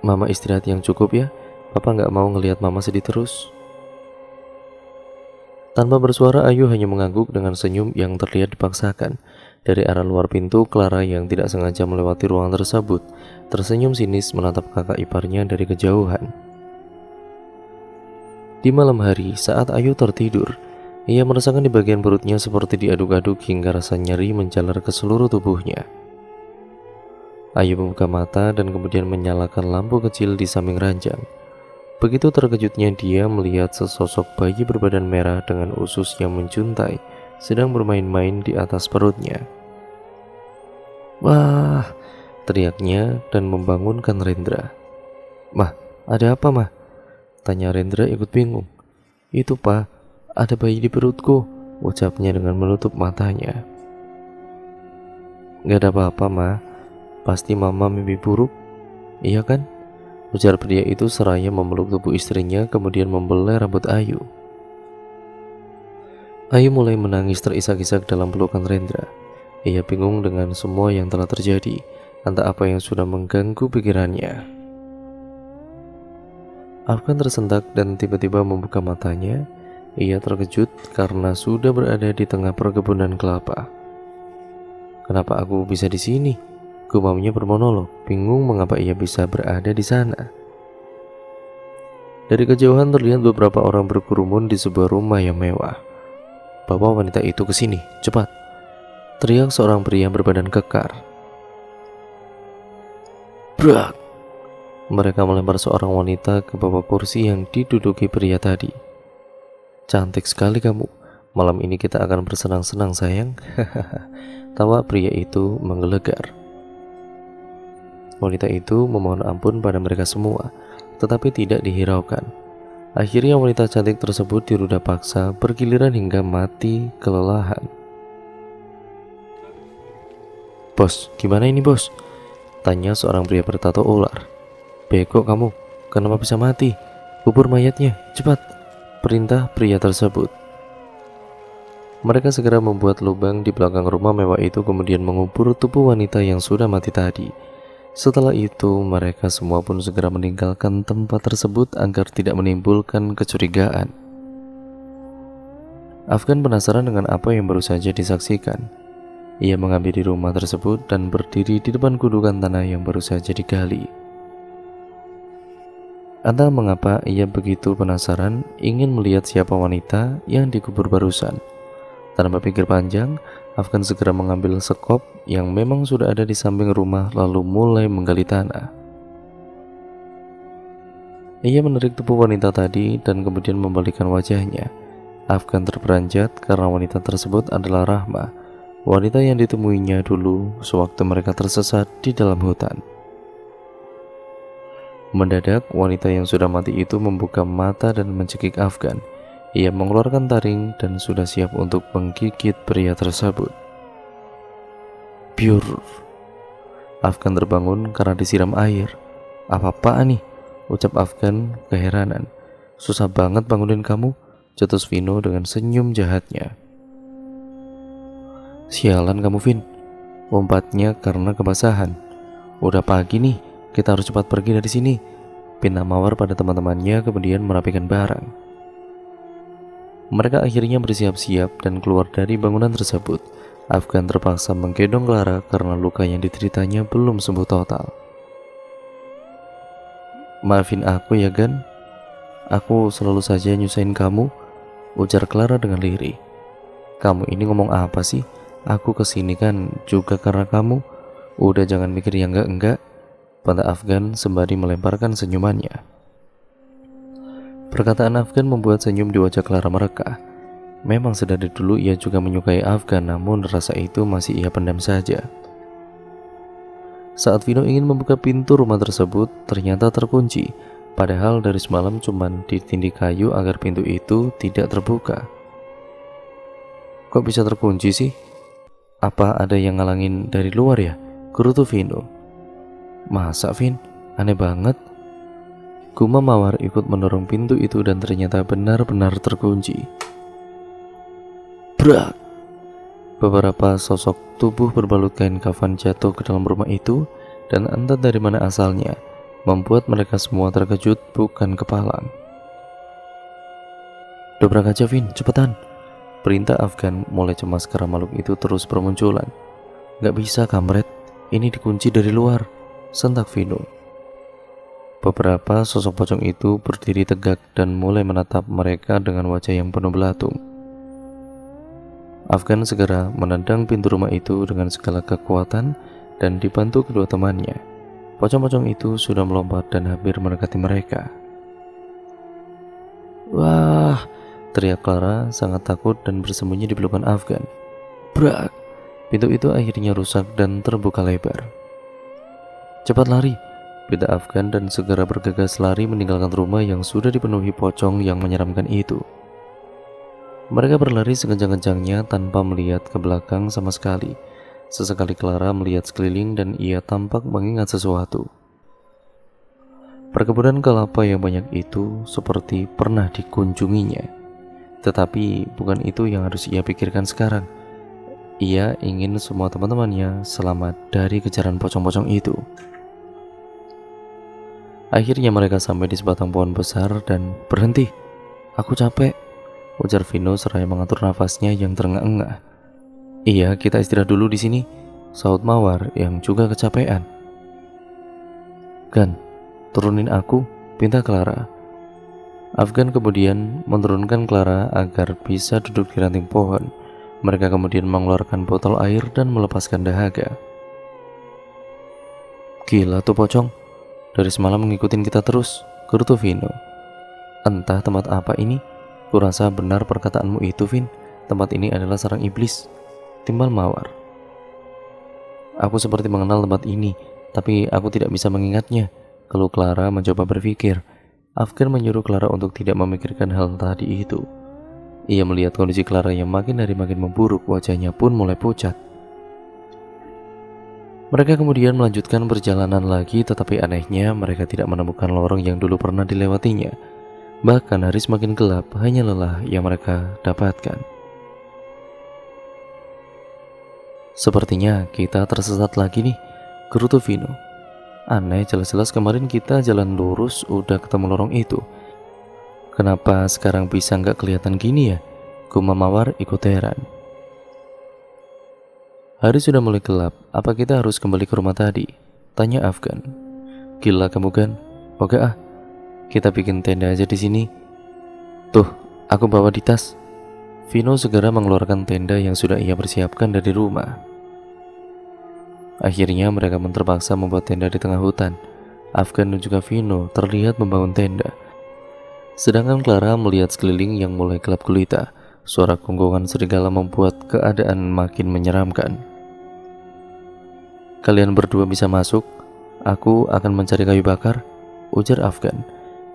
Mama istirahat yang cukup ya, Papa nggak mau ngelihat Mama sedih terus. Tanpa bersuara, Ayu hanya mengangguk dengan senyum yang terlihat dipaksakan. Dari arah luar pintu, Clara yang tidak sengaja melewati ruang tersebut tersenyum sinis menatap kakak iparnya dari kejauhan. Di malam hari, saat Ayu tertidur, ia merasakan di bagian perutnya seperti diaduk-aduk hingga rasa nyeri menjalar ke seluruh tubuhnya. Ayu membuka mata dan kemudian menyalakan lampu kecil di samping ranjang. Begitu terkejutnya dia melihat sesosok bayi berbadan merah dengan usus yang menjuntai sedang bermain-main di atas perutnya. Wah, teriaknya dan membangunkan Rendra. Mah, ada apa, Mah? Tanya Rendra ikut bingung. Itu, Pak, ada bayi di perutku, ucapnya dengan menutup matanya. Gak ada apa-apa, Mah. Pasti Mama mimpi buruk, iya kan? Ujar pria itu seraya memeluk tubuh istrinya kemudian membelai rambut Ayu. Ayu mulai menangis terisak-isak dalam pelukan Rendra. Ia bingung dengan semua yang telah terjadi, entah apa yang sudah mengganggu pikirannya. Afgan tersentak dan tiba-tiba membuka matanya. Ia terkejut karena sudah berada di tengah perkebunan kelapa. Kenapa aku bisa di sini? Gumamnya bermonolog, bingung mengapa ia bisa berada di sana. Dari kejauhan terlihat beberapa orang berkerumun di sebuah rumah yang mewah. Bawa wanita itu ke sini, cepat! Teriak seorang pria berbadan kekar. Brak! Mereka melempar seorang wanita ke bawah kursi yang diduduki pria tadi. Cantik sekali kamu. Malam ini kita akan bersenang-senang, sayang. Tawa pria itu menggelegar. Wanita itu memohon ampun pada mereka semua, tetapi tidak dihiraukan. Akhirnya wanita cantik tersebut diruda paksa bergiliran hingga mati kelelahan. Bos, gimana ini bos? Tanya seorang pria bertato ular. Bego kamu, kenapa bisa mati? Kubur mayatnya, cepat! Perintah pria tersebut. Mereka segera membuat lubang di belakang rumah mewah itu kemudian mengubur tubuh wanita yang sudah mati tadi. Setelah itu, mereka semua pun segera meninggalkan tempat tersebut agar tidak menimbulkan kecurigaan. Afgan penasaran dengan apa yang baru saja disaksikan. Ia menghampiri rumah tersebut dan berdiri di depan gundukan tanah yang baru saja digali. Entah mengapa ia begitu penasaran ingin melihat siapa wanita yang dikubur barusan. Tanpa pikir panjang, Afgan segera mengambil sekop yang memang sudah ada di samping rumah lalu mulai menggali tanah. Ia menarik tubuh wanita tadi dan kemudian membalikkan wajahnya. Afgan terperanjat karena wanita tersebut adalah Rahma, wanita yang ditemuinya dulu sewaktu mereka tersesat di dalam hutan. Mendadak, wanita yang sudah mati itu membuka mata dan mencekik Afgan. Ia mengeluarkan taring dan sudah siap untuk menggigit pria tersebut. Biur. Afgan terbangun karena disiram air. Apa-apaan nih? Ucap Afgan keheranan. Susah banget bangunin kamu, cetus Vino dengan senyum jahatnya. Sialan kamu, Vin. Umpatnya karena kebasahan. Udah pagi nih, kita harus cepat pergi dari sini. Pinta mawar pada teman-temannya kemudian merapikan barang. Mereka akhirnya bersiap-siap dan keluar dari bangunan tersebut. Afgan terpaksa menggendong Clara karena luka yang dideritanya belum sembuh total. Maafin aku ya, Gan. Aku selalu saja nyusahin kamu, ujar Clara dengan lirih. Kamu ini ngomong apa sih? Aku kesini kan juga karena kamu. Udah jangan mikir yang enggak-enggak, bantah Afgan sembari melemparkan senyumannya. Perkataan Afgan membuat senyum di wajah Clara mereka. Memang sedari dulu ia juga menyukai Afgan, namun rasa itu masih ia pendam saja. Saat Vino ingin membuka pintu rumah tersebut, ternyata terkunci. Padahal dari semalam cuman ditindih kayu agar pintu itu tidak terbuka. Kok bisa terkunci sih? Apa ada yang ngalangin dari luar ya? Gerutu Vino. Masa, Vin? Aneh banget. Gumam Mawar ikut mendorong pintu itu dan ternyata benar-benar terkunci. Brak! Beberapa sosok tubuh berbalut kain kafan jatuh ke dalam rumah itu dan entah dari mana asalnya, membuat mereka semua terkejut bukan kepalang. Dobrak aja, Vin, cepetan! Perintah Afgan mulai cemas karena makhluk itu terus bermunculan. Gak bisa, kamret, ini dikunci dari luar, sentak Vino. Beberapa sosok pocong itu berdiri tegak dan mulai menatap mereka dengan wajah yang penuh belatung. Afgan segera menendang pintu rumah itu dengan segala kekuatan dan dibantu kedua temannya. Pocong-pocong itu sudah melompat dan hampir mendekati mereka. Wah, teriak Clara sangat takut dan bersembunyi di pelukan Afgan. Brak! Pintu itu akhirnya rusak dan terbuka lebar. Cepat lari! Pinta Afgan dan segera bergegas lari meninggalkan rumah yang sudah dipenuhi pocong yang menyeramkan itu. Mereka berlari sekencang-kencangnya tanpa melihat ke belakang sama sekali. Sesekali Clara melihat sekeliling dan ia tampak mengingat sesuatu. Perkebunan kelapa yang banyak itu seperti pernah dikunjunginya. Tetapi bukan itu yang harus ia pikirkan sekarang. Ia ingin semua teman-temannya selamat dari kejaran pocong-pocong itu. Akhirnya mereka sampai di sebatang pohon besar dan berhenti. Aku capek, ujar Vino seraya mengatur nafasnya yang terengah-engah. Iya, kita istirahat dulu di sini, sahut Mawar yang juga kecapean. Gan, turunin aku, pinta Clara. Afgan kemudian menurunkan Clara agar bisa duduk di ranting pohon. Mereka kemudian mengeluarkan botol air dan melepaskan dahaga. Gila tuh pocong, dari semalam mengikutin kita terus, gerutu Vino. Entah tempat apa ini, kurasa benar perkataanmu itu, Vin. Tempat ini adalah sarang iblis, timbal Mawar. Aku seperti mengenal tempat ini, tapi aku tidak bisa mengingatnya. Kalau Clara mencoba berpikir, Afgan menyuruh Clara untuk tidak memikirkan hal tadi itu. Ia melihat kondisi Clara yang makin hari makin memburuk, wajahnya pun mulai pucat. Mereka kemudian melanjutkan perjalanan lagi, tetapi anehnya mereka tidak menemukan lorong yang dulu pernah dilewatinya. Bahkan hari semakin gelap, hanya lelah yang mereka dapatkan. Sepertinya kita tersesat lagi nih, gerutu Vino. Aneh, jelas-jelas kemarin kita jalan lurus udah ketemu lorong itu. Kenapa sekarang bisa nggak kelihatan gini ya? Gumam Mawar ikut heran. Hari sudah mulai gelap, apa kita harus kembali ke rumah tadi? Tanya Afgan. Gila kamu Gan? Oke ah, kita bikin tenda aja di sini. Tuh, aku bawa di tas. Vino segera mengeluarkan tenda yang sudah ia persiapkan dari rumah. Akhirnya mereka terpaksa membuat tenda di tengah hutan. Afgan dan juga Vino terlihat membangun tenda. Sedangkan Clara melihat sekeliling yang mulai gelap gulita. Suara gonggongan serigala membuat keadaan makin menyeramkan. Kalian berdua bisa masuk, aku akan mencari kayu bakar, ujar Afgan.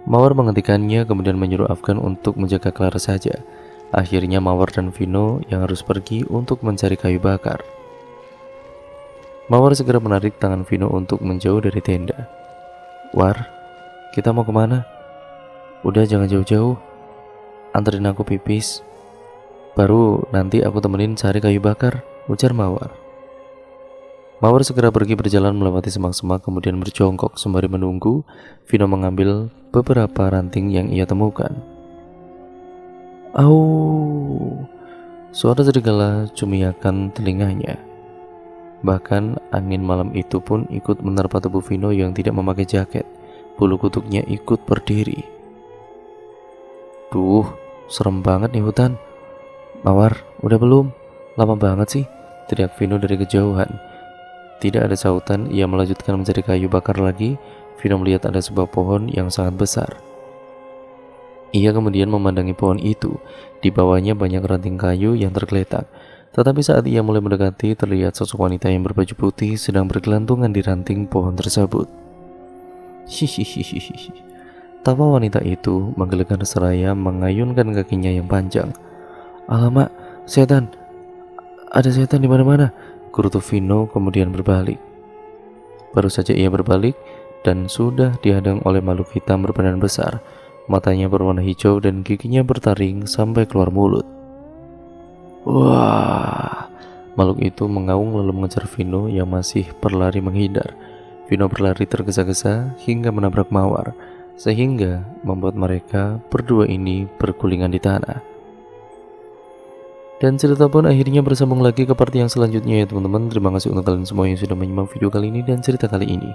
Mawar menghentikannya kemudian menyuruh Afgan untuk menjaga Clara saja. Akhirnya Mawar dan Vino yang harus pergi untuk mencari kayu bakar. Mawar segera menarik tangan Vino untuk menjauh dari tenda. War, kita mau kemana? Udah jangan jauh-jauh, anterin aku pipis. Baru nanti aku temenin cari kayu bakar, ujar Mawar. Mawar segera pergi berjalan melewati semak-semak kemudian berjongkok sembari menunggu Vino mengambil beberapa ranting yang ia temukan. Au! Suara serigala cumiakan telinganya. Bahkan angin malam itu pun ikut menerpa tubuh Vino yang tidak memakai jaket. Bulu kutupnya ikut berdiri. Duh, serem banget nih hutan. Mawar, udah belum? Lama banget sih, teriak Vino dari kejauhan. Tidak ada sautan, ia melanjutkan mencari kayu bakar lagi. Vino melihat ada sebuah pohon yang sangat besar. Ia kemudian memandangi pohon itu. Di bawahnya banyak ranting kayu yang tergeletak. Tetapi saat ia mulai mendekati, terlihat sosok wanita yang berbaju putih sedang bergelantungan di ranting pohon tersebut. Hihihihi. Tawa wanita itu menggelegar seraya mengayunkan kakinya yang panjang. Alamak, setan! Ada setan di mana-mana! Gerutu Vino kemudian berbalik. Baru saja ia berbalik dan sudah dihadang oleh makhluk hitam berbadan besar. Matanya berwarna hijau dan giginya bertaring sampai keluar mulut. Wah! Makhluk itu mengaung lalu mengejar Vino yang masih berlari menghindar. Vino berlari tergesa-gesa hingga menabrak Mawar, sehingga membuat mereka berdua ini bergulingan di tanah. Dan cerita pun akhirnya bersambung lagi ke part yang selanjutnya ya teman-teman. Terima kasih untuk kalian semua yang sudah menyimak video kali ini dan cerita kali ini.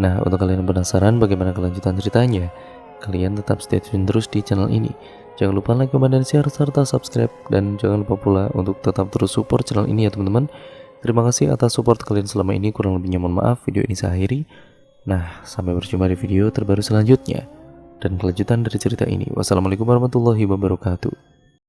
Nah, untuk kalian yang penasaran bagaimana kelanjutan ceritanya, kalian tetap stay tune terus di channel ini. Jangan lupa like, komen, dan share, serta subscribe. Dan jangan lupa pula untuk tetap terus support channel ini ya teman-teman. Terima kasih atas support kalian selama ini. Kurang lebihnya mohon maaf, video ini saya akhiri. Nah, sampai berjumpa di video terbaru selanjutnya dan kelanjutan dari cerita ini. Wassalamualaikum warahmatullahi wabarakatuh.